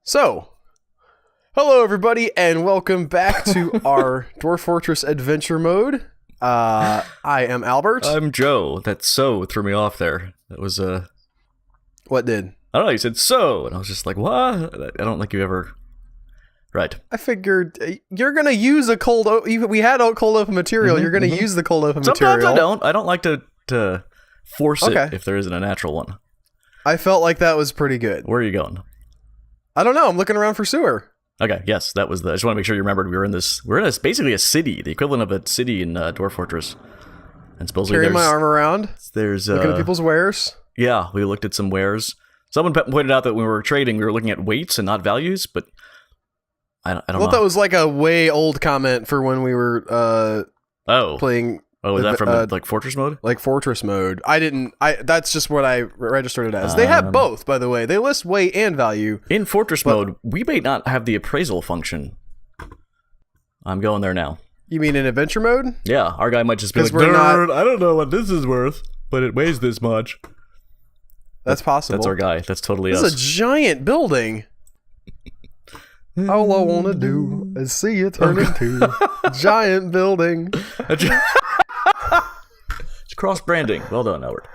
So, hello everybody, and welcome back to our Dwarf Fortress adventure mode. I am Albert. I'm Joe. That "so" threw me off there. That was What did? I don't know. You said "so," and I was just like, "What?" I don't think you ever. Right. I figured you're gonna use a cold. We had cold open material. You're gonna use the cold open material. Sometimes I don't. I don't like to force it if there isn't a natural one. I felt like that was pretty good. Where are you going? I don't know. I'm looking around for sewer. Okay. Yes, that was the. I just want to make sure you remembered we were in this. We're in basically a city, the equivalent of a city in Dwarf Fortress. And supposedly carrying my arm around. There's looking at people's wares. Yeah, we looked at some wares. Someone pointed out that when we were trading, we were looking at weights and not values, but I don't know. I thought that was like a way old comment for when we were playing. Oh, is that from like Fortress mode? Like Fortress mode. That's just what I registered it as. They have both, by the way. They list weight and value. In Fortress mode, we may not have the appraisal function. I'm going there now. You mean in adventure mode? Yeah, our guy might just be like, I don't know what this is worth, but it weighs this much. That's possible. That's our guy. That's totally us. This is a giant building. All I want to do is see it turn into a giant building. It's cross-branding. Well done, Albert.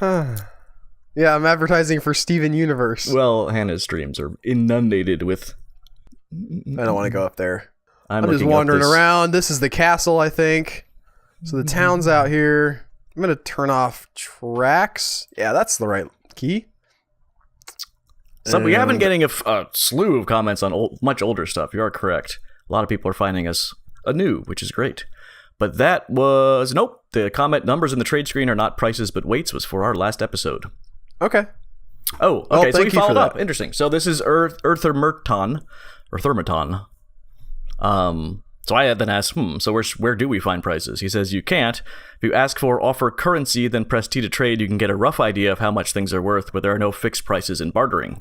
Yeah, I'm advertising for Steven Universe. Well, Hannah's streams are inundated with... I don't want to go up there. I'm just wandering around. This is the castle, I think. So the town's out here. I'm going to turn off tracks. Yeah, that's the right key. So we have been getting a slew of comments on much older stuff. You are correct. A lot of people are finding us anew, which is great. But that was... Nope. The comment numbers in the trade screen are not prices, but weights was for our last episode. Okay. Oh, okay. Well, so we followed up. Interesting. So this is Thermaton. So I had then asked, so where do we find prices? He says you can't. If you ask for offer currency, then press T to trade, you can get a rough idea of how much things are worth, but there are no fixed prices in bartering.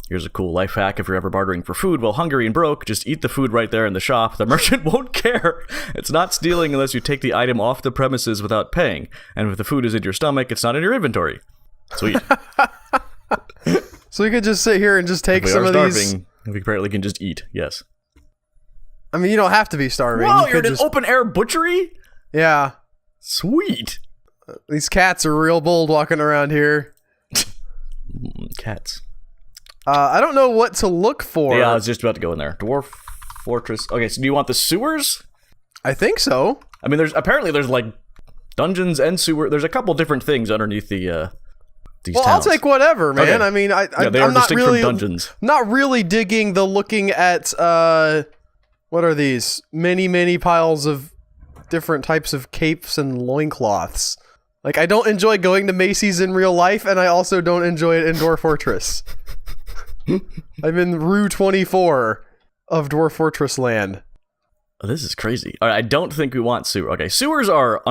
Here's a cool life hack if you're ever bartering for food while hungry and broke, just eat the food right there in the shop. The merchant won't care. It's not stealing unless you take the item off the premises without paying. And if the food is in your stomach, it's not in your inventory. Sweet. So we could just sit here and just take some of these... We apparently can just eat, yes. I mean, you don't have to be starving. Whoa, you're in an open-air butchery? Yeah. Sweet. These cats are real bold walking around here. Cats. I don't know what to look for. Yeah, I was just about to go in there. Dwarf Fortress. Okay, so do you want the sewers? I think so. I mean, there's like dungeons and sewer. There's a couple different things underneath these towns. I'll take whatever, man. Okay. I mean, I'm not really from dungeons. Not really digging the looking at what are these? Many piles of different types of capes and loincloths. Like, I don't enjoy going to Macy's in real life, and I also don't enjoy it in Dwarf Fortress. I'm in Rue 24 of Dwarf Fortress land. Oh, this is crazy. All right, I don't think we want sewer. Okay, sewers are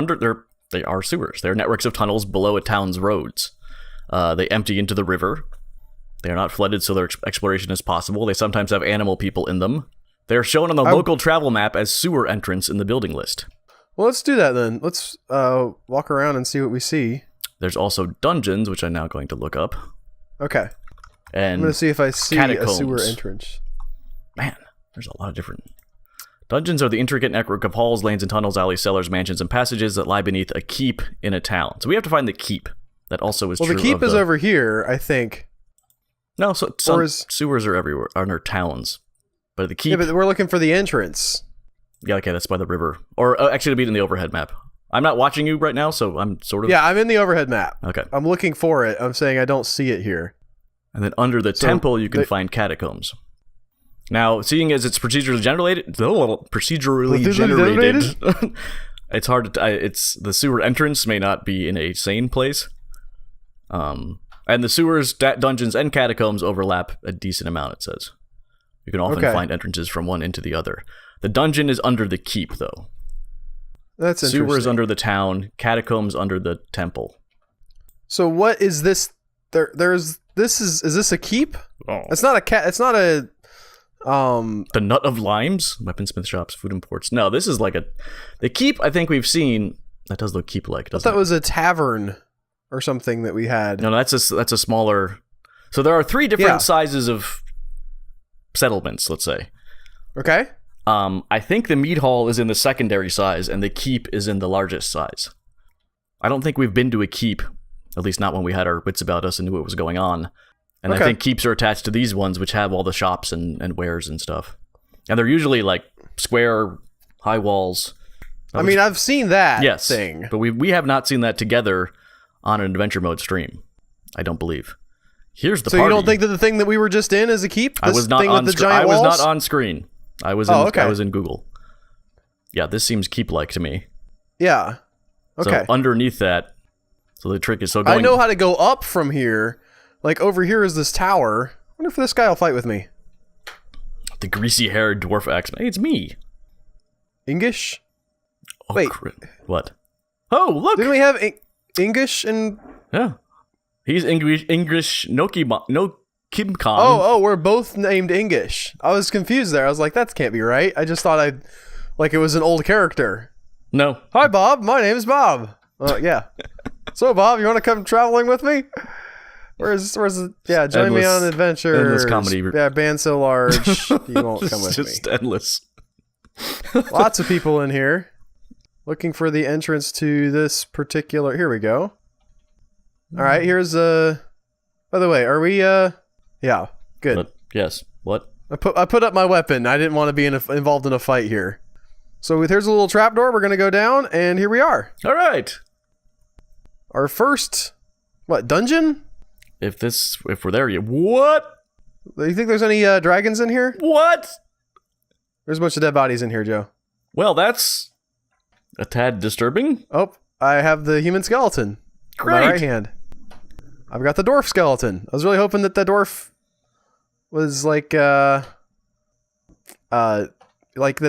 they are sewers. They're networks of tunnels below a town's roads. They empty into the river. They are not flooded, so their exploration is possible. They sometimes have animal people in them. They are shown on the local travel map as sewer entrance in the building list. Well, let's do that then. Let's walk around and see what we see. There's also dungeons, which I'm now going to look up. Okay. And I'm going to see if I see catacombs. A sewer entrance. Man, there's a lot of different... Dungeons are the intricate network of halls, lanes, and tunnels, alleys, cellars, mansions, and passages that lie beneath a keep in a town. So we have to find the keep. That also is true. Well, the keep is over here, I think. No, so sewers are everywhere, are near towns. But the keep... Yeah, but we're looking for the entrance. Yeah, okay, that's by the river. Or actually, it'll be in the overhead map. I'm not watching you right now, so I'm sort of... Yeah, I'm in the overhead map. Okay. I'm looking for it. I'm saying I don't see it here. And then under the temple, you can find catacombs. Now, seeing as it's procedurally generated, it's hard to... the sewer entrance may not be in a sane place. And the sewers, dungeons, and catacombs overlap a decent amount, it says. You can often find entrances from one into the other. The dungeon is under the keep, though. That's interesting. Sewers under the town, catacombs under the temple. So what is this? Is this a keep? Oh. It's not a The Nut of Limes, weaponsmith shops, food imports. No, this is like the keep. I think we've seen that does look keep-like. I thought it was a tavern or something that we had. No, that's a smaller. So there are three different sizes of settlements, let's say. Okay. I think the mead hall is in the secondary size, and the keep is in the largest size. I don't think we've been to a keep, at least not when we had our wits about us and knew what was going on. And I think keeps are attached to these ones, which have all the shops and wares and stuff. And they're usually like square, high walls. I mean, I've seen that thing. But we have not seen that together on an adventure mode stream. I don't believe. Here's the party. So you don't think that the thing that we were just in is a keep? I was not thing on with the giant walls? I was not on screen. I was in Google. Yeah, this seems keep-like to me. Yeah. Okay. So underneath that, so the trick is going... I know how to go up from here. Like, over here is this tower. I wonder if this guy will fight with me. The greasy-haired dwarf axeman. Hey, it's me. English? Oh, wait. What? Oh, look! Didn't we have English and... Yeah. He's English no Kim Khan. Oh, we're both named English. I was confused there. I was like, that can't be right. I just thought like it was an old character. No. Hi, Bob. My name is Bob. Yeah. So, Bob, you want to come traveling with me? Where's join me on an adventure. Endless comedy. Yeah, band so large, you won't come with me. Just endless. Lots of people in here. Looking for the entrance to this particular... Here we go. All right, here's by the way, are we yeah, good. But, yes. What? I put up my weapon. I didn't want to be involved in a fight here. So here's a little trapdoor. We're going to go down, and here we are. All right. Our first dungeon? If we're there, what? Do you think there's any dragons in here? What? There's a bunch of dead bodies in here, Joe. Well, that's a tad disturbing. Oh, I have the human skeleton. Great. On my right hand. I've got the dwarf skeleton. I was really hoping that the dwarf was like that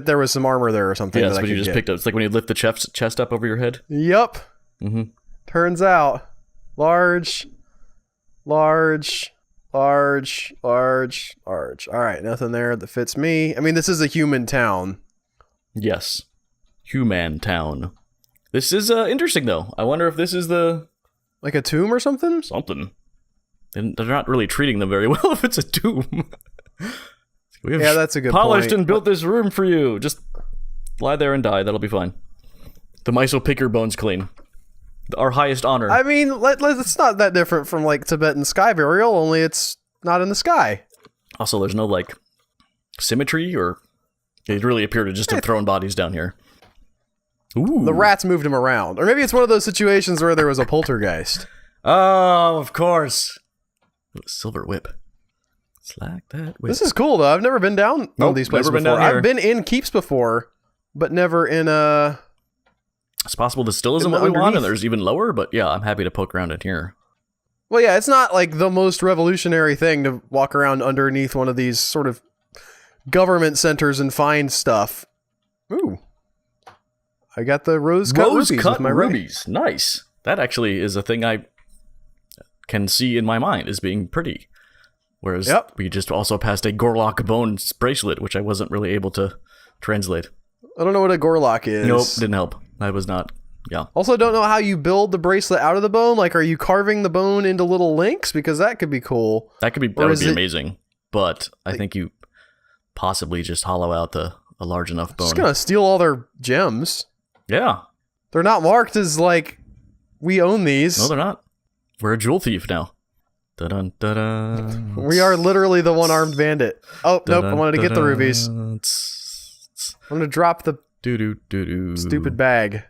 there was some armor there or something. Yes, but you just picked up. It's like when you lift the chest up over your head. Yep. Mm-hmm. Turns out, large. All right, nothing there that fits me. I mean, this is a human town. Yes, human town. This is interesting, though. I wonder if this is like a tomb or something? Something. And they're not really treating them very well if it's a tomb. Yeah, that's a good polished point. And built this room for you. Just lie there and die. That'll be fine. The mice will pick your bones clean. Our highest honor. I mean, it's not that different from like Tibetan sky burial, only it's not in the sky. Also, there's no like symmetry, or they really appear to just have thrown bodies down here. Ooh. The rats moved him around. Or maybe it's one of those situations where there was a poltergeist. Oh, of course. Silver whip. It's like that whip. This is cool, though. I've never been down one of these places before. I've been in keeps before, but never in a... It's possible this still isn't what we want, and there's even lower, but yeah, I'm happy to poke around in here. Well, yeah, it's not like the most revolutionary thing to walk around underneath one of these sort of government centers and find stuff. Ooh. I got the rose-cut rubies with my rubies. Nice. That actually is a thing I can see in my mind as being pretty. Whereas we just also passed a Gorlock bone bracelet, which I wasn't really able to translate. I don't know what a Gorlock is. Nope, didn't help. I was not. Yeah. Also, don't know how you build the bracelet out of the bone. Like, are you carving the bone into little links? Because that could be cool. That would be amazing. But I think you possibly just hollow out a large enough bone. Just gonna steal all their gems. Yeah. They're not marked as like we own these. No, they're not. We're a jewel thief now. Dun, dun, dun. We are literally the one-armed bandit. Oh, nope. I wanted to get the rubies. I'm gonna drop the stupid bag.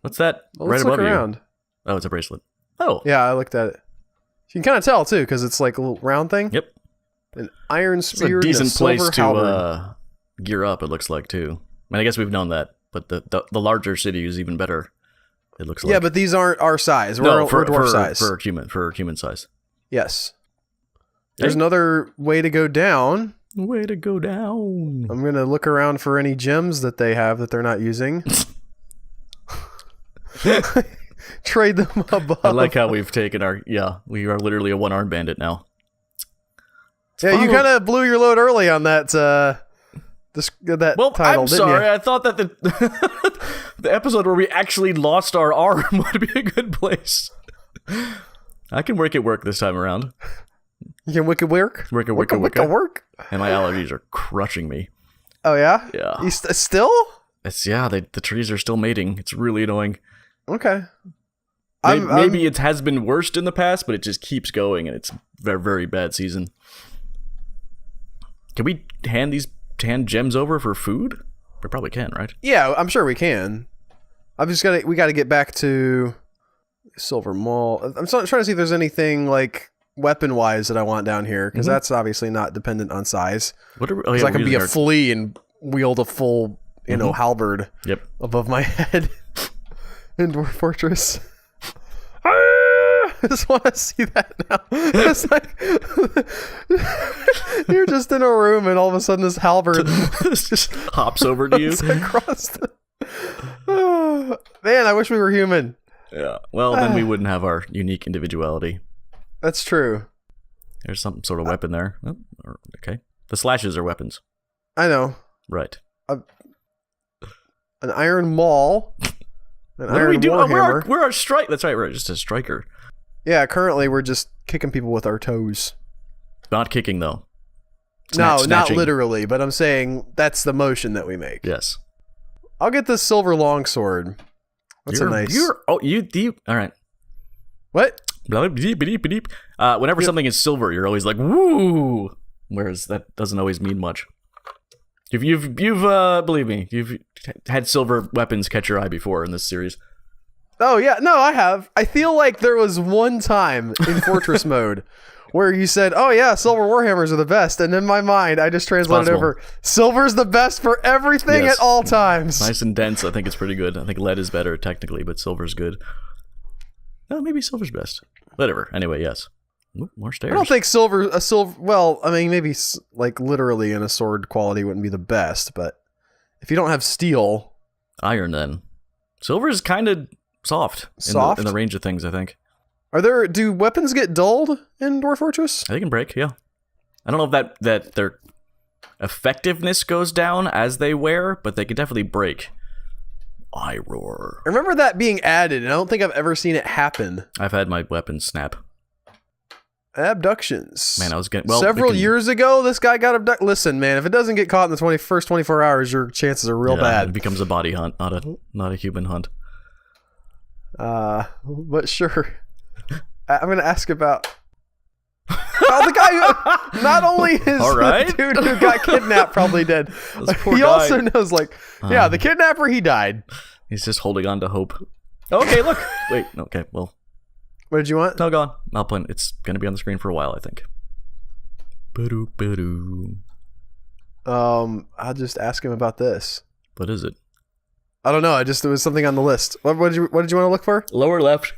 What's that right above you? Oh, it's a bracelet. Oh. Yeah, I looked at it. You can kind of tell, too, because it's like a little round thing. Yep. An iron spear. It's a decent place to halberd. gear up, it looks like, too. I mean, I guess we've known that, but the larger city is even better, it looks like. Yeah, but these aren't our size. We're dwarf size. For human size. Yes. There's another way to go down. Way to go down. I'm going to look around for any gems that they have that they're not using. Trade them above. I like how we've taken we are literally a one-armed bandit now. Yeah, you kind of blew your load early on that title, I'm didn't sorry. you? I thought that the episode where we actually lost our arm would be a good place. I can make it work this time around. You can wicked work? Wicca. Work? And my allergies are crushing me. Oh, yeah? Yeah. You still? The trees are still mating. It's really annoying. Okay. Maybe it has been worse in the past, but it just keeps going, and it's a very, very bad season. Can we hand gems over for food? We probably can, right? Yeah, I'm sure we can. We got to get back to Silver Mall. I'm trying to see if there's anything like weapon-wise that I want down here, because that's obviously not dependent on size. Because I can be a flea and wield a full, halberd above my head in Dwarf Fortress. I just want to see that now. It's like you're just in a room and all of a sudden this halberd just hops over to you across the... Man, I wish we were human. Yeah. Well, then we wouldn't have our unique individuality. That's true. There's some sort of weapon there. Oh, okay. The slashes are weapons. I know. Right. An iron maul. What do we do? We're a strike. That's right. We're just a striker. Yeah. Currently, we're just kicking people with our toes. Not kicking though. Not literally, but I'm saying that's the motion that we make. Yes. I'll get this silver longsword. That's all right. What? Whenever something is silver, you're always like, woo! Whereas that doesn't always mean much. You've believe me, you've had silver weapons catch your eye before in this series. Oh yeah, no, I have. I feel like there was one time in Fortress mode where you said, "Oh yeah, silver warhammers are the best," and in my mind, I just translated over, "Silver's the best for everything at all times." Nice and dense. I think it's pretty good. I think lead is better technically, but silver's good. No, maybe silver's best. Whatever. Anyway, yes. Ooh, more stairs. I don't think silver. Well, I mean, maybe like literally in a sword quality wouldn't be the best, but if you don't have steel, iron, then silver is kind of soft. In the range of things, I think. Do weapons get dulled in Dwarf Fortress? They can break, yeah. I don't know if that their effectiveness goes down as they wear, but they can definitely break. I roar. I remember that being added, and I don't think I've ever seen it happen. I've had my weapons snap. Abductions. Man, I was getting several years ago. This guy got abducted. Listen, man, if it doesn't get caught in the first 24 hours, your chances are real bad. It becomes a body hunt, not a human hunt. But sure. I'm going to ask about the guy who not only is the dude who got kidnapped probably dead. He also knows, the kidnapper, he died. He's just holding on to hope. Okay, look. Wait, okay, well. What did you want? No, go on. I'll play. It's going to be on the screen for a while, I think. I'll just ask him about this. What is it? I don't know. There was something on the list. What did you want to look for? Lower left.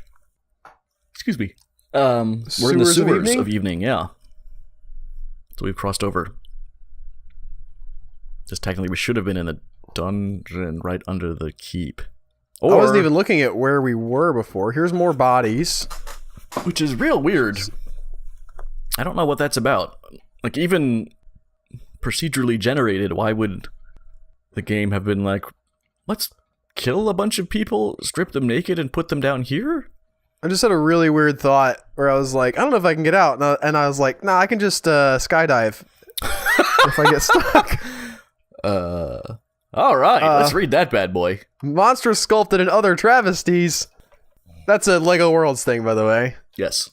Excuse me. We're in the sewers of evening, yeah. So we've crossed over. Just technically, we should have been in a dungeon right under the keep. I wasn't even looking at where we were before. Here's more bodies. Which is real weird. I don't know what that's about. Like, even procedurally generated, why would the game have been like, let's kill a bunch of people, strip them naked, and put them down here? I just had a really weird thought where I was like, I don't know if I can get out. And I was like, nah, I can just skydive if I get stuck. All right, let's read that bad boy. Monstrous sculpted and other travesties. That's a LEGO Worlds thing, by the way. Yes.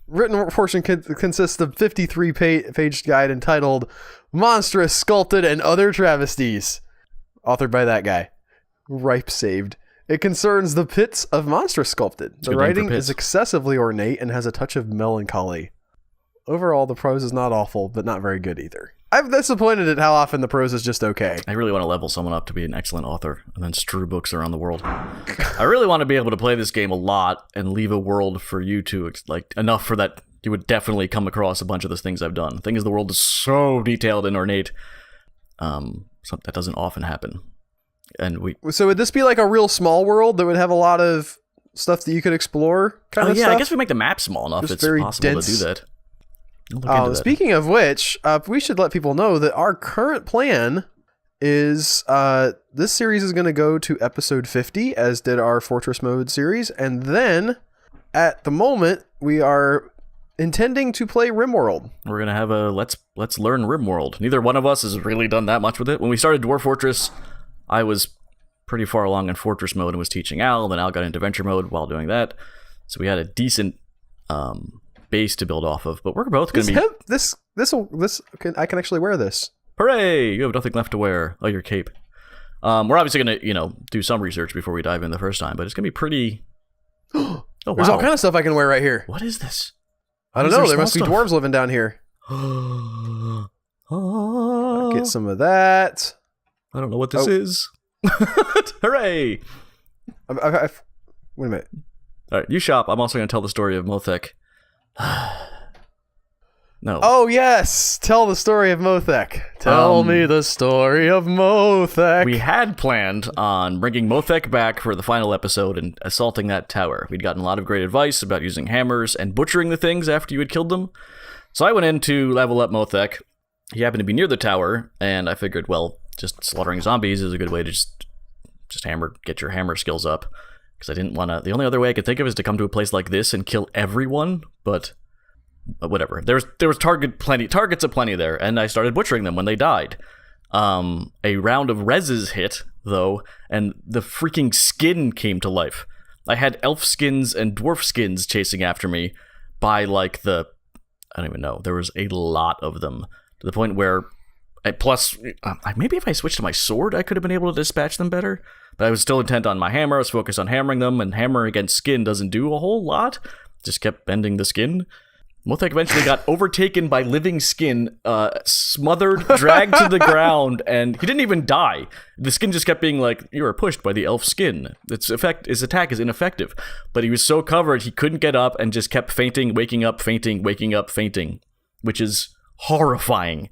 Written portion consists of 53-page guide entitled Monstrous Sculpted and Other Travesties. Authored by that guy. Ripe saved. It concerns the pits of Monstrous Sculpted. The writing is excessively ornate and has a touch of melancholy. Overall, the prose is not awful, but not very good either. I'm disappointed at how often the prose is just okay. I really want to level someone up to be an excellent author and then strew books around the world. I really want to be able to play this game a lot and leave a world for you to, enough for that you would definitely come across a bunch of the things I've done. The thing is, the world is so detailed and ornate. That doesn't often happen. So would this be like a real small world that would have a lot of stuff that you could explore? Stuff? I guess we make the map small enough. It's possible to do that. Speaking of which, we should let people know that our current plan is this series is going to go to episode 50, as did our Fortress Mode series, and then at the moment we are intending to play RimWorld. We're gonna have a let's learn RimWorld. Neither one of us has really done that much with it. When we started Dwarf Fortress, I was pretty far along in Fortress mode and was teaching Al. Then Al got into Adventure mode while doing that, so we had a decent base to build off of. But we're both gonna I can actually wear this. Hooray! You have nothing left to wear. Oh, your cape. We're obviously gonna do some research before we dive in the first time, but it's gonna be pretty. Oh, wow. There's all kind of stuff I can wear right here. What is this? I don't know. There must be dwarves living down here. I'll get some of that. I don't know what this is. Hooray! Wait a minute. All right, you shop. I'm also going to tell the story of Mothek. No. Oh, yes. Tell the story of Mothek. Tell me the story of Mothek. We had planned on bringing Mothek back for the final episode and assaulting that tower. We'd gotten a lot of great advice about using hammers and butchering the things after you had killed them. So I went in to level up Mothek. He happened to be near the tower, and I figured, well, just slaughtering zombies is a good way to just get your hammer skills up. Because I didn't want to... The only other way I could think of is to come to a place like this and kill everyone, but whatever. There was targets aplenty there, and I started butchering them when they died. A round of reses hit, though, and the freaking skin came to life. I had elf skins and dwarf skins chasing after me by, like, I don't even know. There was a lot of them, to the point where... Plus, maybe if I switched to my sword, I could have been able to dispatch them better. But I was still intent on my hammer. I was focused on hammering them, and hammer against skin doesn't do a whole lot. Just kept bending the skin. Mothek eventually got overtaken by living skin, smothered, dragged to the ground, and he didn't even die. The skin just kept being like, you were pushed by the elf skin. His attack is ineffective. But he was so covered, he couldn't get up and just kept fainting, waking up, fainting, waking up, fainting, which is horrifying.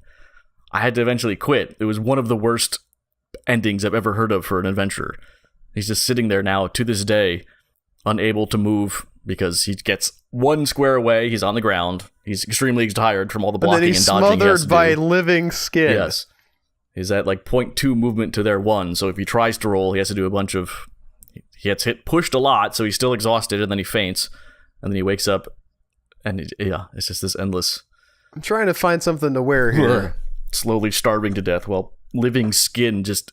I had to eventually quit. It was one of the worst endings I've ever heard of for an adventurer. He's just sitting there now, to this day, unable to move, because he gets one square away, he's on the ground, he's extremely tired from all the blocking and dodging he has to do. Smothered by living skin. Yes. He's at like 0.2 movement to their 1, so if he tries to roll, he has to do a bunch of... He gets pushed a lot, so he's still exhausted, and then he faints, and then he wakes up, and it's just this endless... I'm trying to find something to wear here. Slowly starving to death while living skin just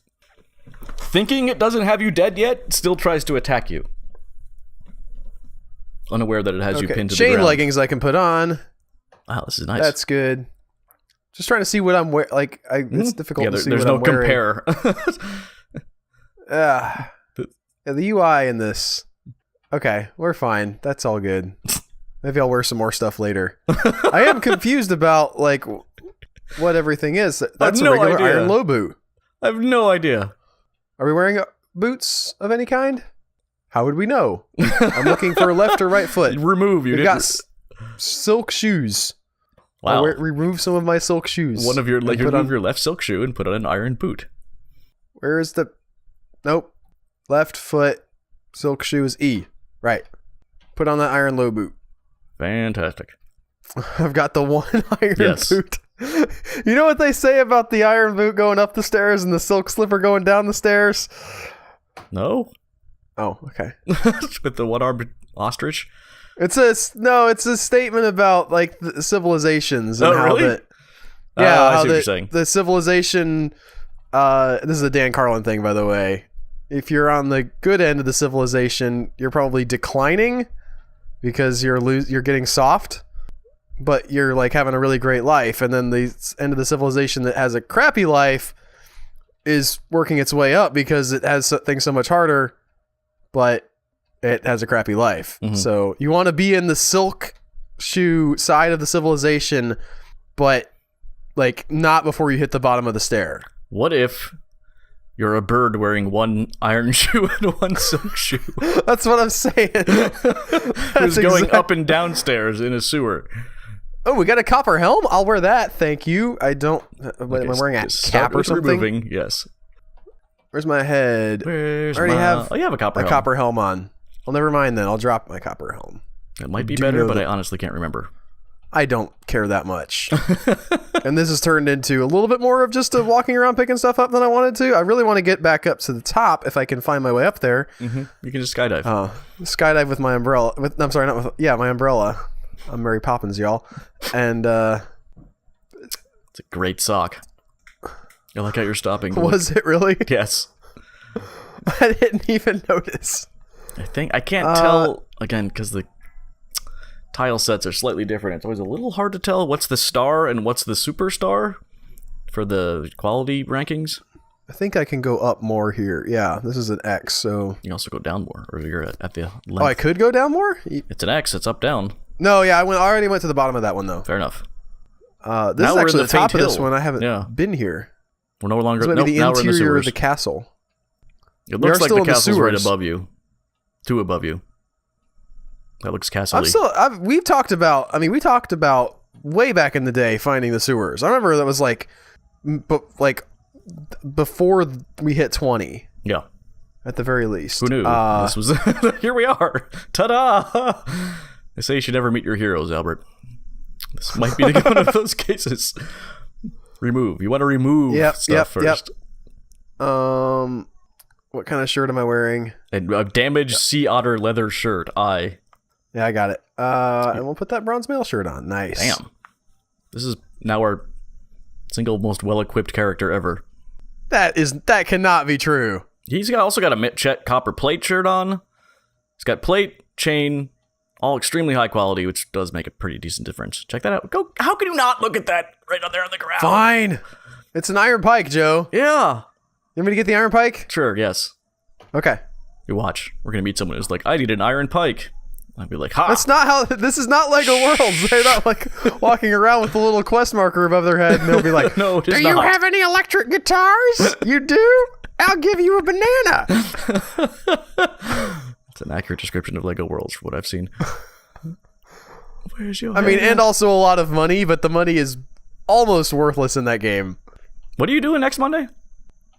thinking it doesn't have you dead yet still tries to attack you, unaware that it has you pinned to the ground. Chain leggings I can put on. Wow, this is nice. That's good. Just trying to see what I'm wearing. Like, it's difficult to see what I'm wearing. There's no compare. The UI in this. Okay, we're fine. That's all good. Maybe I'll wear some more stuff later. I am confused about, like, what everything is. That's a regular iron low boot. I have no idea. Are we wearing boots of any kind? How would we know? I'm looking for a left or right foot. We've got silk shoes. Wow. I'll remove some of my silk shoes. Remove your left silk shoe and put on an iron boot. Where is the... Nope. Left foot, silk shoe is E. Right. Put on that iron low boot. Fantastic. I've got the one iron boot. You know what they say about the iron boot going up the stairs and the silk slipper going down the stairs? No. Oh, okay. With the one-armed ostrich? It's a statement about, like, the civilizations and how really? How you're saying. The civilization. This is a Dan Carlin thing, by the way. If you're on the good end of the civilization, you're probably declining because you're getting soft, but you're, like, having a really great life. And then the end of the civilization that has a crappy life is working its way up because it has things so much harder, but it has a crappy life. Mm-hmm. So you want to be in the silk shoe side of the civilization, but, like, not before you hit the bottom of the stair. What if you're a bird wearing one iron shoe and one silk shoe? That's what I'm saying. Who's going up and downstairs in a sewer. Oh, we got a copper helm? I'll wear that, thank you. I don't... Am I wearing a cap or something? Removing, yes. Where's my head? I already have... Oh, you have a copper helm on. Well, never mind then. I'll drop my copper helm. It might be better, but I honestly can't remember. I don't care that much. And this has turned into a little bit more of just a walking around picking stuff up than I wanted to. I really want to get back up to the top if I can find my way up there. Mm-hmm. You can just skydive. Skydive with my umbrella. My umbrella. I'm Mary Poppins, y'all. And It's a great sock. I like how you're stopping. Was it really? Yes. I didn't even notice. I can't tell, again, because the tile sets are slightly different. It's always a little hard to tell what's the star and what's the superstar for the quality rankings. I think I can go up more here. Yeah, this is an X, so... You can also go down more, or you're at the length. Oh, I could go down more? It's an X, it's up, down. No, yeah, I already went to the bottom of that one, though. Fair enough. This Now is we're actually in the the top faint of this hill. one. I haven't Yeah. been here. We're no longer... This might be the now we're in the interior of sewers. the castle. It We looks are like still the in the castle's right sewers. above you. Two above you. That looks castle-y. We talked about way back in the day finding the sewers. I remember that was before we hit 20 Yeah. at the very least. Who knew? This was... Here we are! Ta-da! They say you should never meet your heroes, Albert. This might be one of those cases. Remove. You want to remove stuff first. What kind of shirt am I wearing? A damaged sea otter leather shirt. Yeah, I got it. And we'll put that bronze mail shirt on. Nice. Damn. This is now our single most well-equipped character ever. That cannot be true. He's also got a Chet copper plate shirt on. He's got plate, chain, all extremely high quality, which does make a pretty decent difference. Check that out. How can you not look at that right on there on the ground? Fine. It's an iron pike, Joe. Yeah. You want me to get the iron pike? Sure, yes. Okay. You watch. We're going to meet someone who's like, I need an iron pike. I'd be like, ha! That's not how... This is not Lego Worlds. They're not, like, walking around with a little quest marker above their head, and they'll be like, no, it is do not. you have any electric guitars? You do? I'll give you a banana. It's an accurate description of Lego Worlds for what I've seen. Where's your and also a lot of money, but the money is almost worthless in that game. What are you doing next Monday?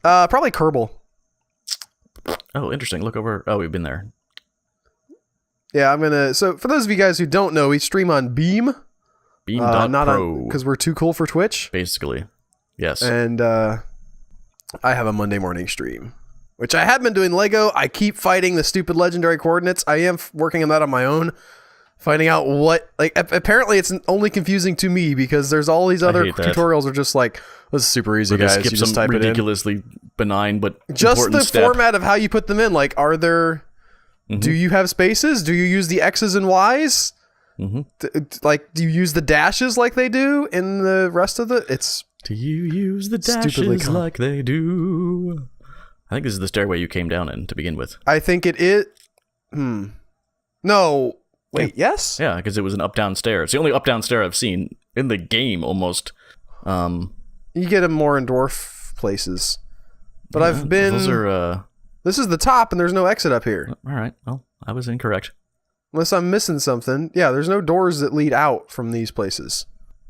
Probably Kerbal. Oh, interesting. Look over. Oh, we've been there. Yeah, I'm gonna... So, for those of you guys who don't know, we stream on Beam. Beam.pro. Not on... Because we're too cool for Twitch. Basically. Yes. And, I have a Monday morning stream. Which I have been doing Lego. I keep fighting the stupid legendary coordinates. I am working on that on my own. Finding out what... Like, apparently it's only confusing to me, because there's all these other tutorials are just like, this is super easy, guys. Skip You just type it in. ridiculously benign but just important the step. format of how you put them in. Like, are there... Do you have spaces? Do you use the X's and Y's? Do you use the dashes like they do in the rest of the... Do you use the dashes like they do? I think this is the stairway you came down in to begin with. I think it is... No. Wait, yes? Yeah, because it was an up-down stair. It's the only up-down stair I've seen in the game, almost. You get them more in Dwarf places. But I've been... Those are... This is the top, and there's no exit up here. All right. Well, I was incorrect. Unless I'm missing something. Yeah, there's no doors that lead out from these places.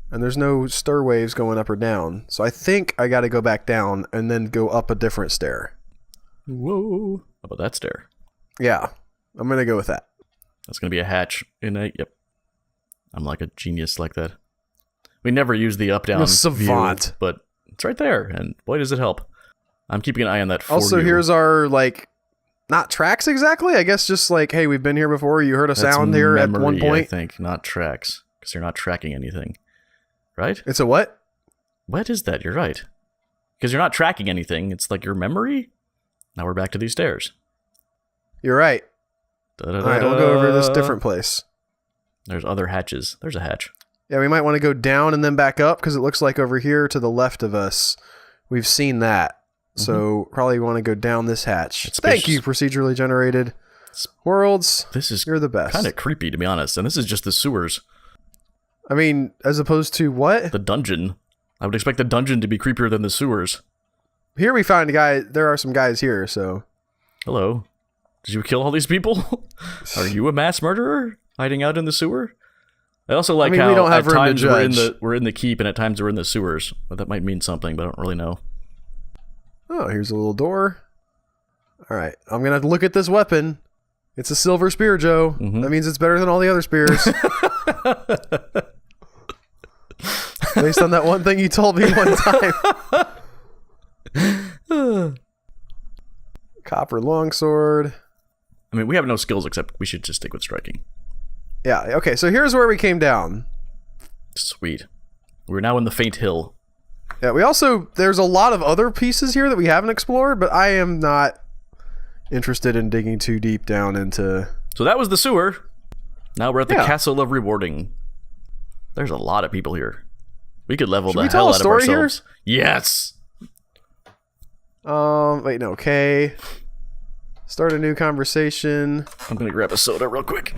And there's no stairways going up or down. So I think I got to go back down and then go up a different stair. Whoa. How about that stair? Yeah. I'm going to go with that. That's going to be a hatch in a... Yep. I'm like a genius like that. We never use the up-down savant. view, but it's right there, and boy, does it help. I'm keeping an eye on that for Also, you. here's our, like, not tracks exactly. I guess just like, hey, we've been here before. You heard a sound here at one point. I think, not tracks, because you're not tracking anything. Right? It's a what? What is that? You're right. Because you're not tracking anything. It's like your memory. Now we're back to these stairs. You're right. All right, we'll go over to this different place. There's other hatches. There's a hatch. Yeah, we might want to go down and then back up, because it looks like over here to the left of us, we've seen that. So probably want to go down this hatch. Thank you, procedurally generated worlds. You're the best. Kind of creepy, to be honest. And this is just the sewers. I mean, as opposed to what? The dungeon. I would expect the dungeon to be creepier than the sewers. Here we find a guy. There are some guys here, so... Hello. Did you kill all these people? Are you a mass murderer hiding out in the sewer? I also like how we don't have at room times to we're in the keep and at times we're in the sewers. But that might mean something, but I don't really know. Oh, here's a little door. All right, I'm going to look at this weapon. It's a silver spear, Joe. That means it's better than all the other spears. Based on that one thing you told me one time. Copper longsword. I mean, we have no skills except we should just stick with striking. Yeah, okay, so here's where we came down. Sweet. We're now in the Faint Hill. Yeah, there's a lot of other pieces here that we haven't explored, but I am not interested in digging too deep down into... So that was the sewer. Now we're at the Castle of Rewarding. There's a lot of people here. We could level the hell out of ourselves. Yes! Wait, no, okay. Start a new conversation. I'm gonna grab a soda real quick.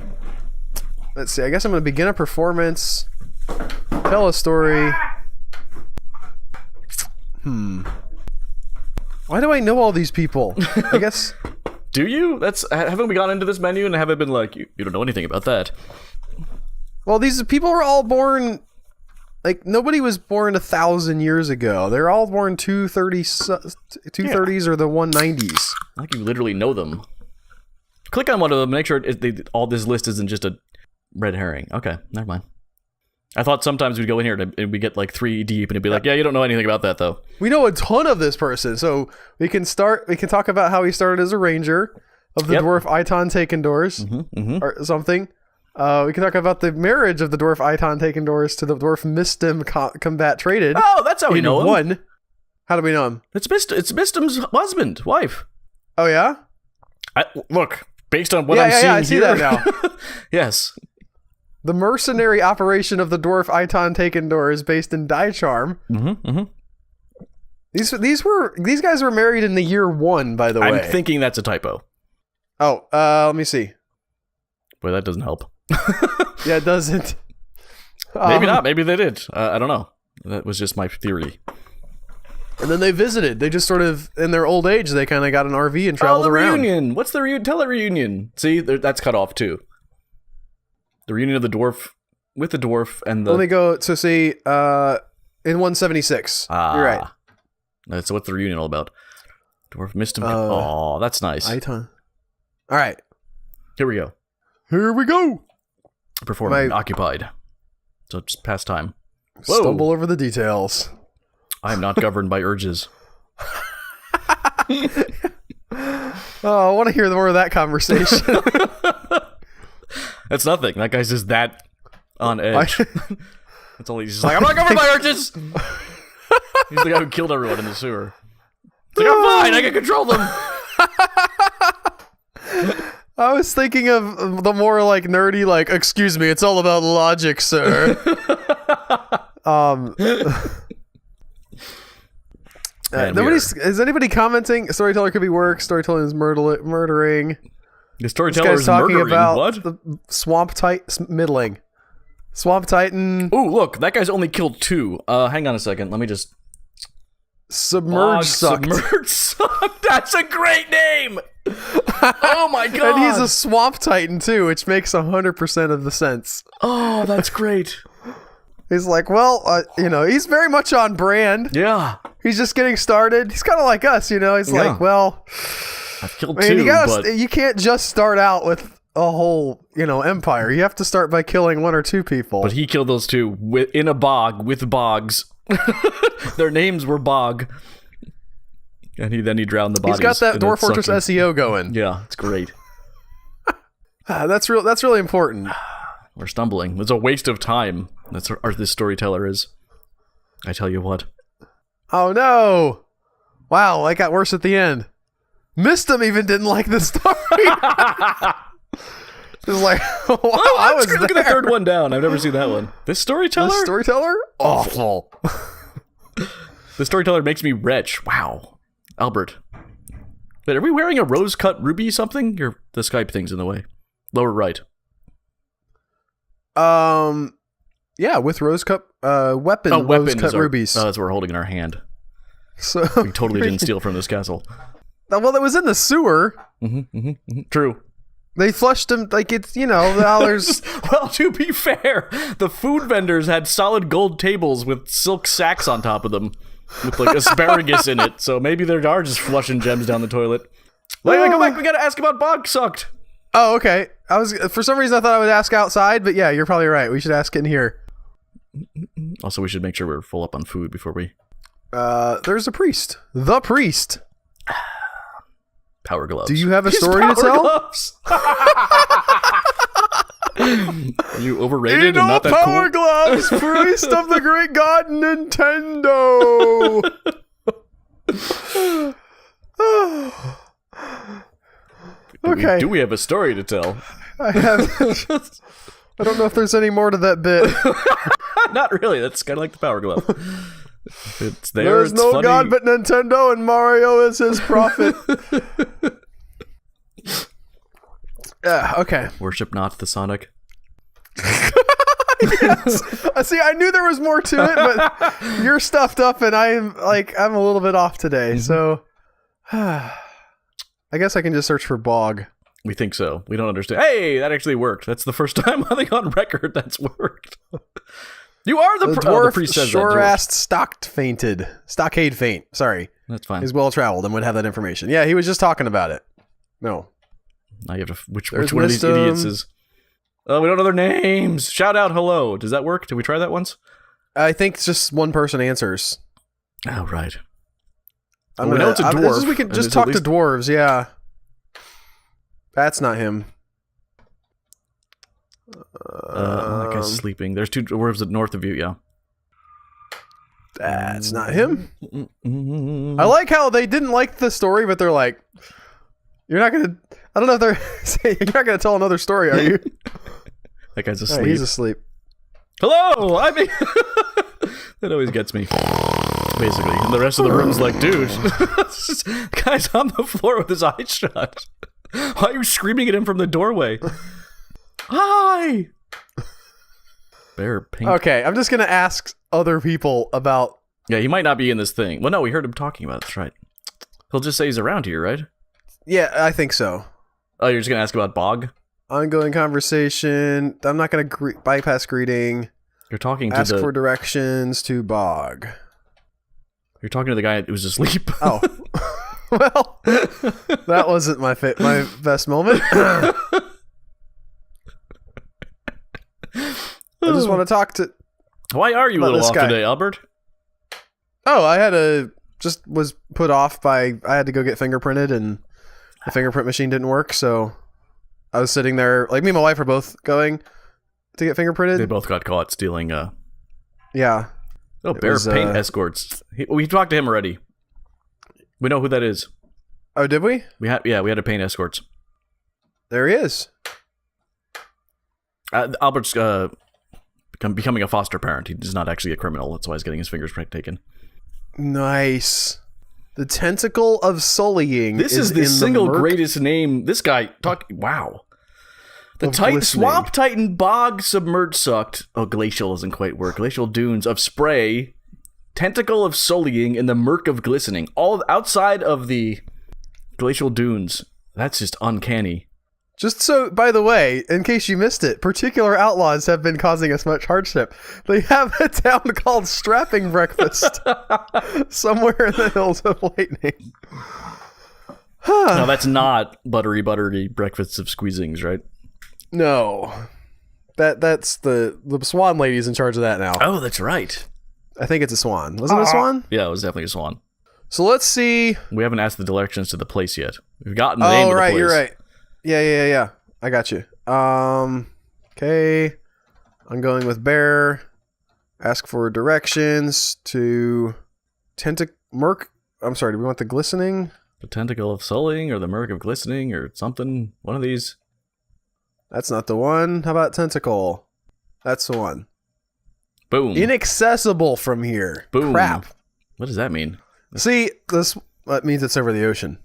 Let's see, I guess I'm gonna begin a performance. Tell a story. Why do I know all these people? I guess... Do you? Haven't we gone into this menu and haven't been like, you don't know anything about that? Well, these people were all born... Like, nobody was born 1,000 years ago. They're all born 230s or the 190s. Like you literally know them. Click on one of them, make sure all this list isn't just a red herring. Okay, never mind. I thought sometimes we'd go in here and we get like 3 deep and it'd be like, yeah, you don't know anything about that though. We know a ton of this person, so we can talk about how he started as a ranger of the dwarf Iton Takendors or something. We can talk about the marriage of the dwarf Iton Takendors to the dwarf Mistim combat traded. Oh, that's how we know him. How do we know him? It's Mistim's husband, wife. Oh yeah? Look, based on what I'm seeing I see here, that now. Yes. The mercenary operation of the dwarf Iton Takendor is based in Dicharm. These guys were married in the year 1, by the way. I'm thinking that's a typo. Oh, let me see. Boy, that doesn't help. Yeah, it doesn't. Maybe not. Maybe they did. I don't know. That was just my theory. And then they visited. They just sort of, in their old age, they kind of got an RV and traveled around. Reunion. What's the reunion? Tell a reunion. See, that's cut off too. The reunion of the dwarf with the dwarf and the... Let me go to see, in 176. You're right. So what's the reunion all about? Dwarf Mistim... Oh, that's nice. Iton. All right. Here we go. Performing occupied. So just past time. Whoa. Stumble over the details. I am not governed by urges. I want to hear more of that conversation. That's nothing. That guy's just that on edge. That's all he's just like, I'm not governed by urges! He's the guy who killed everyone in the sewer. It's like, I'm fine, I can control them! I was thinking of the more like nerdy, like, excuse me, it's all about logic, sir. Is anybody commenting? Storyteller could be work. Storytelling is murdering. The storyteller is talking about what? The Swamp Titan middling. Swamp Titan. Ooh, look, that guy's only killed 2. Hang on a second. Let me just. Submerge Sucked. Submerge Sucked. That's a great name. Oh my god. And he's a Swamp Titan too, which makes 100% of the sense. Oh, that's great. He's like, well, he's very much on brand. Yeah. He's just getting started. He's kind of like us, He's like, well, I've killed 2, but you can't just start out with a whole, empire. You have to start by killing 1 or 2 people. But he killed those 2 in a bog with bogs. Their names were Bog. And he drowned the bodies. He's got that Dwarf Fortress SEO going. Yeah, it's great. That's really important. We're stumbling. It's a waste of time. That's what this storyteller is. I tell you what. Oh no! Wow, I got worse at the end. Mistim even didn't like the story. It's like, wow, I was look at the third one down. I've never seen that one. This storyteller? Awful. The storyteller makes me wretch. Wow. Albert. Wait, are we wearing a rose-cut ruby something? The Skype thing's in the way. Lower right. Yeah, with rose-cut weapon. Rose-cut rubies. Oh, that's what we're holding in our hand. So we totally didn't steal from this castle. Well, it was in the sewer. True. They flushed them like it's, dollars. Well, to be fair, the food vendors had solid gold tables with silk sacks on top of them with like asparagus in it. So maybe they are just flushing gems down the toilet. Wait, go back. We gotta ask about Bog Sucked. Oh, okay. For some reason I thought I would ask outside, but yeah, you're probably right. We should ask in here. Also, we should make sure we're full up on food before we... There's a priest. The priest. Power gloves. Do you have a story to tell? Gloves. You overrated and not that power cool? gloves, priest of the great god Nintendo. Okay. Do we have a story to tell? I don't know if there's any more to that bit. Not really. That's kind of like the Power Glove. It's there. There's it's no funny. god but Nintendo, and Mario is his prophet. Yeah. Okay. Worship not the Sonic. Yes. See, I knew there was more to it, but you're stuffed up, and I'm a little bit off today. So, I guess I can just search for bog. We think so. We don't understand. Hey, that actually worked. That's the first time I think on record that's worked. You are the dwarf. The priest says Sure-assed stockade faint. Sorry, that's fine. He's well traveled and would have that information. Yeah, he was just talking about it. No. Now you have to. Which There's one of these wisdom. idiots is? Oh, we don't know their names. Shout out hello. Does that work? Did we try that once? I think it's just one person answers. Oh, right. We know it's a dwarf. We can and just it's talk at to least- dwarves. Yeah. That's not him. That guy's sleeping. There's 2 dwarves north of you. Yeah. That's not him. I like how they didn't like the story, but they're like, "You're not gonna." I don't know if they're saying you're not gonna tell another story, are you? That guy's Oh, asleep. he's asleep. Hello. I mean, that always gets me. Basically, and the rest of the room's like, dude, this guy's on the floor with his eyes shut. Why are you screaming at him from the doorway? Hi! Bear pink. Okay, I'm just gonna ask other people about. Yeah, he might not be in this thing. Well, no, we heard him talking about it. That's right. He'll just say he's around here, right? Yeah, I think so. Oh, you're just gonna ask about Bog? Ongoing conversation. I'm not gonna bypass greeting. You're talking to Ask for directions to bog. You're talking to the guy who's asleep. Oh. Well, that wasn't my best moment. I just want to talk to. Why are you a about little this off guy. today, Albert? Oh, just was put off by. I had to go get fingerprinted, and the fingerprint machine didn't work. So I was sitting there, like me and my wife are both going to get fingerprinted. They both got caught stealing. Yeah. Oh, Bear was, Paint Escorts. We talked to him already. We know who that is. Oh, did we? We had to paint escorts. There he is. Albert's becoming a foster parent. He's not actually a criminal. That's why he's getting his fingers taken. Nice. The tentacle of sullying. This is the single greatest name. This guy wow. The Titan Swamp Titan Bog Submerged Sucked. Oh, glacial doesn't quite work. Glacial dunes of spray. Tentacle of sullying in the murk of glistening. All outside of the glacial dunes. That's just uncanny. Just so, by the way, in case you missed it, particular outlaws have been causing us much hardship. They have a town called Strapping Breakfast somewhere in the hills of Lightning. No, that's not buttery breakfasts of squeezings, right? No. That's the swan lady's in charge of that now. Oh, that's right. I think it's a swan. Was it a swan? Yeah, it was definitely a swan. So let's see. We haven't asked the directions to the place yet. We've gotten the name of the place. You're right. Yeah. I got you. Okay. I'm going with bear. Ask for directions to Murk. I'm sorry, do we want the glistening? The tentacle of sullying or the murk of glistening or something. One of these. That's not the one. How about tentacle? That's the one. Boom. Inaccessible from here. Boom. Crap. What does that mean? See, that means it's over the ocean.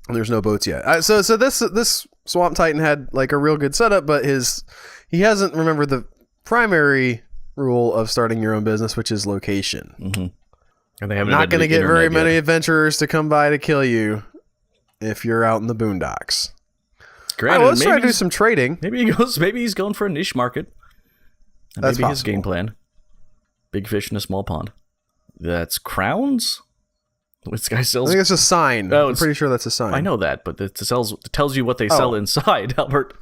There's no boats yet. So this Swamp Titan had like a real good setup, but he hasn't remembered the primary rule of starting your own business, which is location. Mm-hmm. And they haven't not going to get very many yet. adventurers to come by to kill you if you're out in the boondocks. Granted, Let's try to do some trading. Maybe he's going for a niche market. And That's maybe possible. his game plan. Big fish in a small pond. That's crowns? This guy sells. I think it's a sign. Oh, I'm pretty sure that's a sign. I know that, but it tells you what they sell inside, Albert.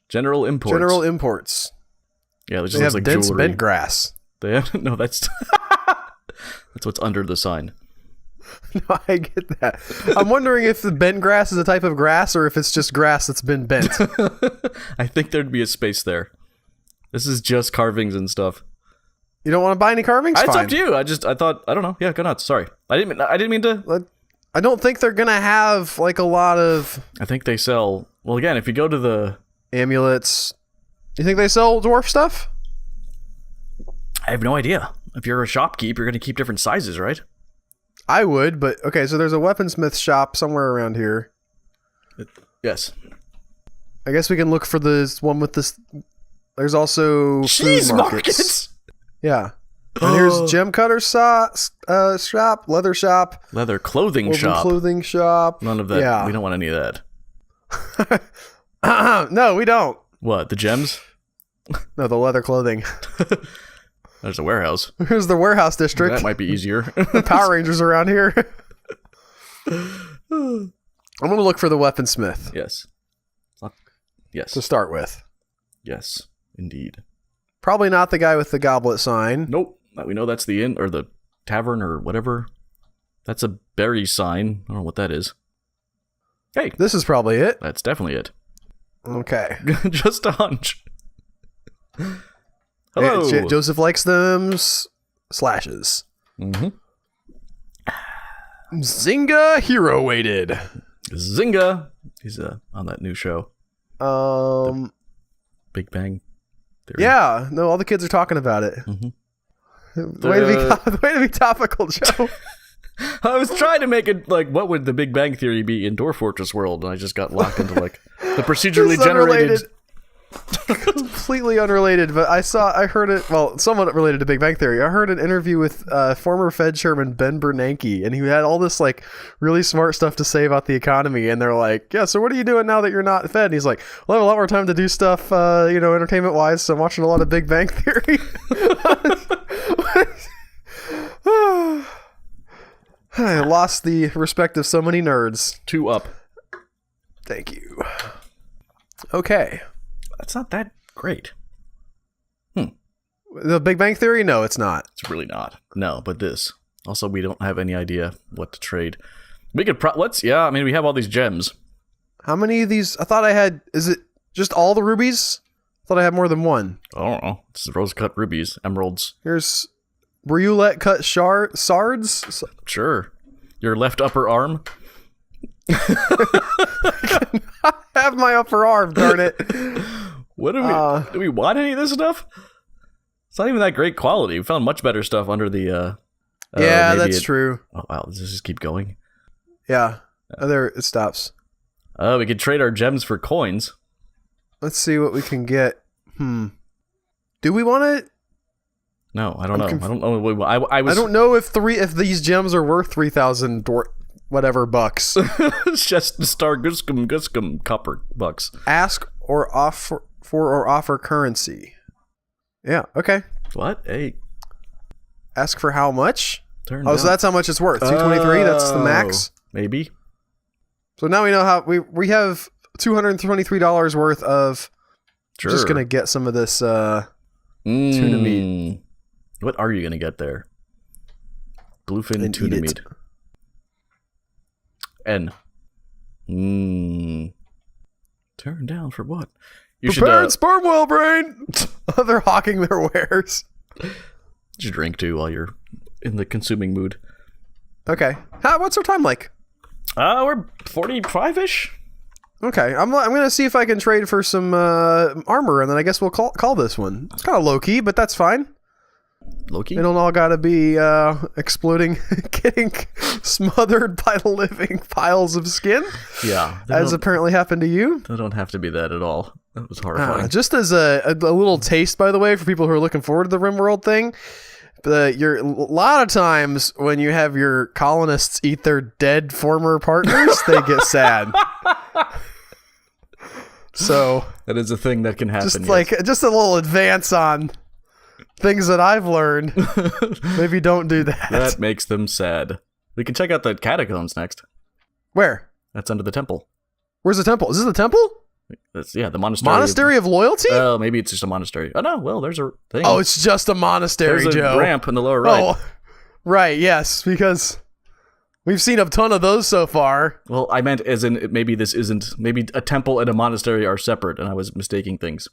General imports. General imports. Yeah, it just They looks have like dense jewelry. bent grass. They have, no, that's that's what's under the sign. No, I get that. I'm wondering if the bent grass is a type of grass or if it's just grass that's been bent. I think there'd be a space there. This is just carvings and stuff. You don't want to buy any carvings? It's Fine. up to you. I thought, I don't know. Yeah, go nuts. Sorry. I didn't mean to. I don't think they're gonna have like a lot of I think they sell, well, again, if you go to the... amulets. You think they sell dwarf stuff? I have no idea. If you're a shopkeep, you're going to keep different sizes, right? I would, but okay, so there's a weaponsmith shop somewhere around here. Yes. I guess we can look for this one with this. There's also Cheese food markets. Yeah. And here's gem cutter shop, leather shop, Leather clothing woven shop. clothing shop. None of that. Yeah. We don't want any of that. No, we don't. What, the gems? No, the leather clothing. There's a warehouse. Here's the warehouse district. That might be easier. Power Rangers around here. I'm gonna look for the weaponsmith Yes. Yes. to start with. Yes, indeed. Probably not the guy with the goblet sign. Nope. We know that's the inn, or the tavern, or whatever. That's a berry sign. I don't know what that is. Hey, This is probably it. that's definitely it. Okay. Just a hunch. Hello. Joseph likes them slashes. Mm-hmm. Zynga hero weighted. Zynga. He's on that new show, Big Bang Theory. Yeah, no, all the kids are talking about it. Mm-hmm. Way to be topical, Joe. I was trying to make it like, what would the Big Bang Theory be in Dwarf Fortress world? And I just got locked into like the procedurally generated. Completely unrelated, but I heard it, well, somewhat related to Big Bang Theory. I heard an interview with former Fed Chairman Ben Bernanke, and he had all this like really smart stuff to say about the economy, and they're like, yeah, so what are you doing now that you're not Fed? And he's like, well, I have a lot more time to do stuff, entertainment wise, so I'm watching a lot of Big Bang Theory. I lost the respect of so many nerds. 2 up. Thank you. Okay. That's not that great. The Big Bang Theory? No, it's not. It's really not. No, but this. Also, we don't have any idea what to trade. We could we have all these gems. How many of these? I thought I had. Is it just all the rubies? I thought I had more than one. I don't know. This is rose-cut rubies, emeralds. Here's Brulette cut sards. Sure. Your left upper arm. I have my upper arm, darn it. What do we want any of this stuff? It's not even that great quality. We found much better stuff under the yeah, that's true. Oh wow, does this just keep going? Yeah. Oh, there it stops. We could trade our gems for coins. Let's see what we can get. Do we want to? No, I don't know. I don't know. I don't know if these gems are worth 3,000 whatever bucks. It's just the star guskum copper bucks. Ask or offer currency. Yeah. Okay. What? Hey. Ask for how much? So that's how much it's worth. 223. That's the max. Maybe. So now we know how we have $223 worth of. Sure. Just gonna get some of this tuna meat. What are you gonna get there? Bluefin tuna meat. N. Turn down for what? You Prepared sperm whale brain. They're hawking their wares. Just drink too while you're in the consuming mood. Okay. What's our time like? We're 45-ish. Okay. I'm gonna see if I can trade for some armor, and then I guess we'll call this one. It's kind of low key, but that's fine. Loki? They don't all gotta be exploding, getting smothered by living piles of skin. Yeah. As apparently happened to you. They don't have to be that at all. That was horrifying. Just as a little taste, by the way, for people who are looking forward to the RimWorld thing, a lot of times when you have your colonists eat their dead former partners, they get sad. So that is a thing that can happen. Just a little advance on things that I've learned. Maybe don't do that. That makes them sad. We can check out the catacombs next. Where? That's under the temple. Where's the temple? Is this the temple? The monastery. Monastery of Loyalty? Oh, maybe it's just a monastery. Oh no, well, there's a thing. Oh, it's just a monastery, There's a Joe. ramp in the lower right. Oh, right, yes, because We've seen a ton of those so far. Well, I meant as in maybe this isn't. Maybe a temple and a monastery are separate, and I was mistaking things.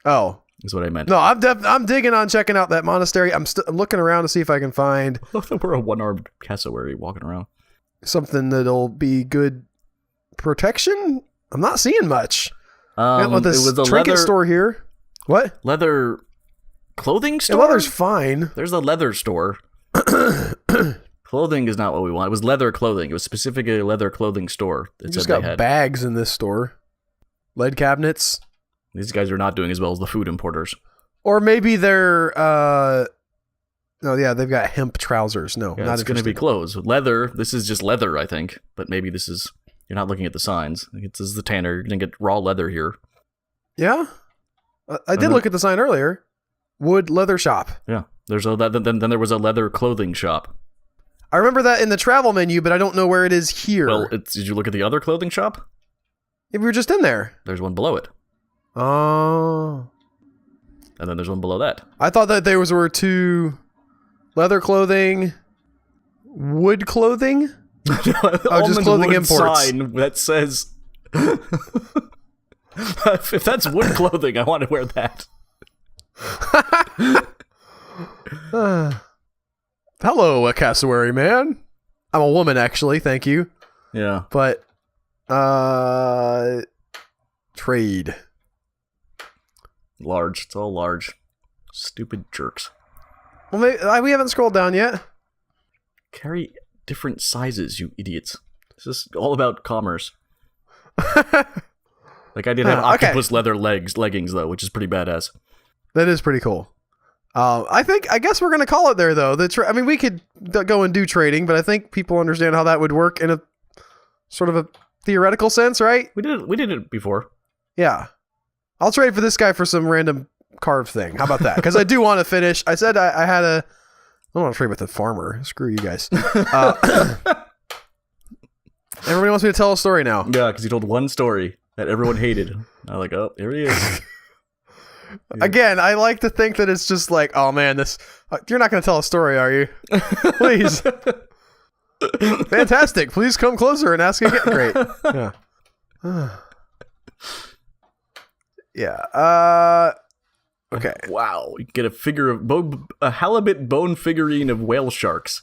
Oh, is what I meant. No, I'm digging on checking out that monastery. I'm looking around to see if I can find. We're a one-armed cassowary walking around. Something that'll be good protection. I'm not seeing much. With this it was a trinket leather store here. What? Leather clothing store? Yeah, leather's fine. There's a leather store. Clothing is not what we want. It was leather clothing. It was specifically a leather clothing store. You just got bags in this store. Lead cabinets. These guys are not doing as well as the food importers. Or maybe they're... oh, yeah, they've got hemp trousers. No, yeah, not it's going to be clothes. Leather. This is just leather, I think. But maybe this is... You're not looking at the signs. This is the tanner. You're going to get raw leather here. Yeah? I did look at the sign earlier. Wood leather shop. Yeah. Then there was a leather clothing shop. I remember that in the travel menu, but I don't know where it is here. Well, did you look at the other clothing shop? Yeah, we were just in there. There's one below it. Oh. And then there's one below that. I thought that there were two leather clothing, wood clothing. Just clothing imports. Sign that says, if that's wood clothing, I want to wear that. Hello, a cassowary man. I'm a woman, actually. Thank you. Yeah. But, trade. Large. It's all large. Stupid jerks. Well, maybe, we haven't scrolled down yet. Carry different sizes, you idiots. This is all about commerce. Like, I did have octopus leather leggings, though, which is pretty badass. That is pretty cool. I guess we're going to call it there, though. I mean, we could go and do trading, but I think people understand how that would work in a sort of a theoretical sense, right? We did it before. Yeah. I'll trade for this guy for some random carved thing. How about that? Because I do want to finish. I said I had a... I don't want to trade with the farmer. Screw you guys. Everybody wants me to tell a story now. Yeah, because he told one story that everyone hated. I'm like, oh, here he is. Again, I like to think that it's just like, oh man, you're not going to tell a story, are you? Please. Fantastic. Please come closer and ask again. Great. Yeah. Yeah. Okay. Wow. You get a halibut bone figurine of whale sharks.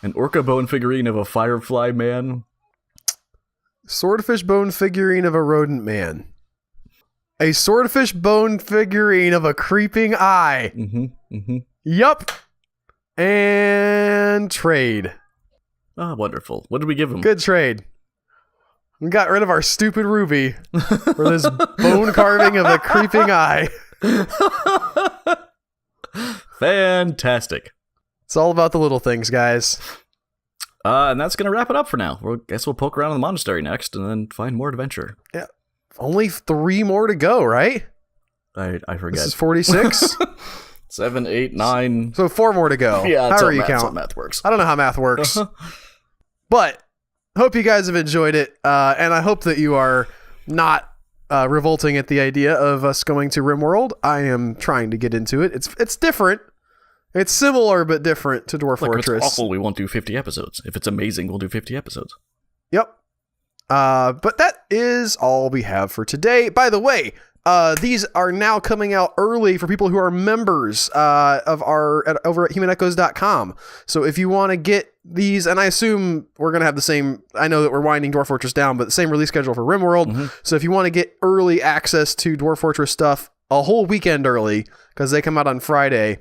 An orca bone figurine of a firefly man. Swordfish bone figurine of a rodent man. A swordfish bone figurine of a creeping eye. Yup. And trade. Ah, wonderful. What did we give him? Good trade. We got rid of our stupid ruby for this bone carving of a creeping eye. Fantastic. It's all about the little things, guys. And that's going to wrap it up for now. Guess we'll poke around in the monastery next and then find more adventure. Yeah. Only 3 more to go, right? I forget. This is 46? 7, 8, 9. So 4 more to go. Yeah, that's however you count. count. That's how math works. I don't know how math works. But hope you guys have enjoyed it. And I hope that you are not revolting at the idea of us going to RimWorld. I am trying to get into it. It's different. It's similar but different to Dwarf Fortress. If it's awful, we won't do 50 episodes. If it's amazing, we'll do 50 episodes. Yep. But that is all we have for today. By the way, these are now coming out early for people who are members over at humanechoes.com. So if you want to get these, and I assume we're going to have the same, I know that we're winding Dwarf Fortress down, but the same release schedule for RimWorld. Mm-hmm. So if you want to get early access to Dwarf Fortress stuff a whole weekend early, because they come out on Friday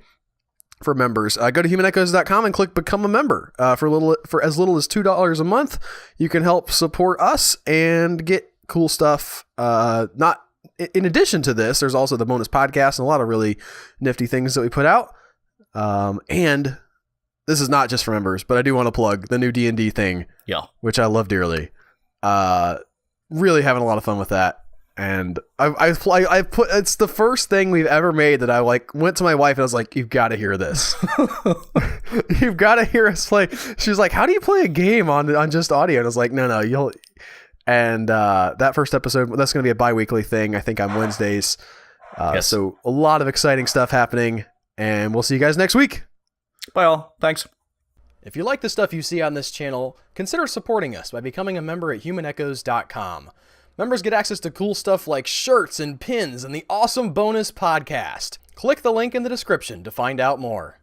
for members, go to humanechoes.com and click become a member. For as little as $2 a month, you can help support us and get cool stuff. Not in addition to this, there's also the bonus podcast and a lot of really nifty things that we put out. And this is not just for members, but I do want to plug the new D&D thing, which I love dearly. Really having a lot of fun with that. And I put, it's the first thing we've ever made that I went to my wife and I was like, you've got to hear this. You've got to hear us play. She was like, how do you play a game on just audio? And I was like, no, you'll. And that first episode, that's going to be a bi-weekly thing, I think, on Wednesdays. Yes. So a lot of exciting stuff happening, and we'll see you guys next week. Bye all. Thanks. If you like the stuff you see on this channel, consider supporting us by becoming a member at humanechoes.com. Members get access to cool stuff like shirts and pins and the awesome bonus podcast. Click the link in the description to find out more.